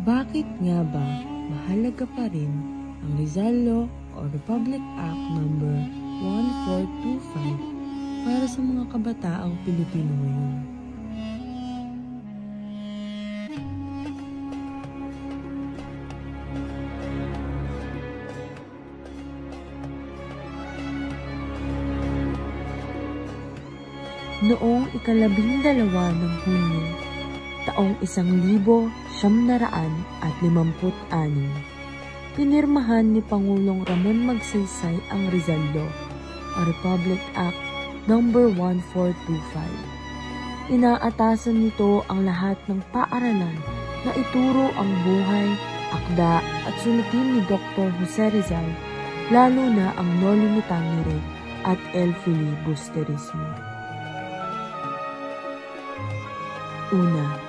Bakit nga ba mahalaga pa rin ang Rizal Law o Republic Act No. 1425 para sa mga kabataang Pilipino ngayon? Noong 12 ng Hunyo, taong 1956, pinirmahan ni Pangulong Ramon Magsaysay ang Rizal Law o Republic Act No. 1425. Inaatasan nito ang lahat ng paaralan na ituro ang buhay, akda at sulatin ni Dr. Jose Rizal, lalo na ang Noli Me Tangere at El Filibusterismo. Una,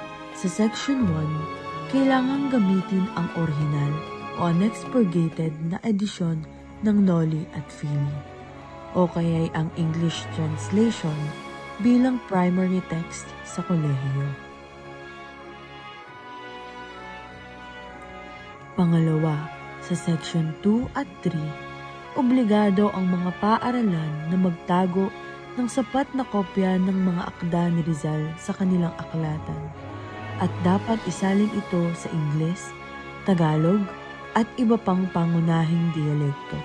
sa Section 1, kailangang gamitin ang orihinal o unexpurgated na edisyon ng Noli at Fili, o kaya'y ang English translation bilang primary text sa kolehiyo. Pangalawa, sa Section 2 at 3, obligado ang mga paaralan na magtago ng sapat na kopya ng mga akda ni Rizal sa kanilang aklatan at dapat isalin ito sa Ingles, Tagalog at iba pang pangunahing diyalekto,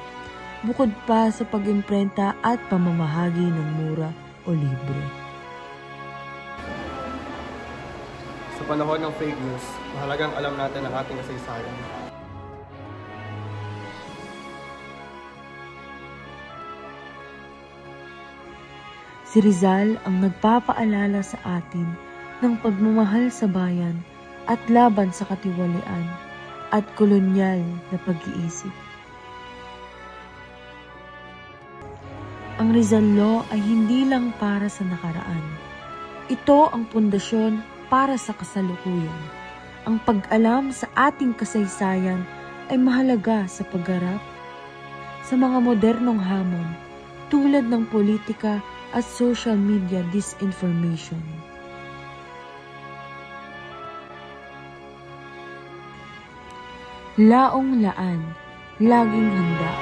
bukod pa sa pag-imprenta at pamamahagi ng mura o libre. Sa panahon ng fake news, mahalagang alam natin ang ating kasaysayan. Si Rizal ang nagpapaalala sa atin ng pagmamahal sa bayan at laban sa katiwalian at kolonyal na pag-iisip. Ang Rizal Law ay hindi lang para sa nakaraan. Ito ang pundasyon para sa kasalukuyan. Ang pag-alam sa ating kasaysayan ay mahalaga sa pagharap sa mga modernong hamon tulad ng politika at social media disinformation. Laong laan, laging handa,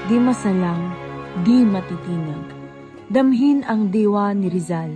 di masalang, di matitinag. Damhin ang diwa ni Rizal.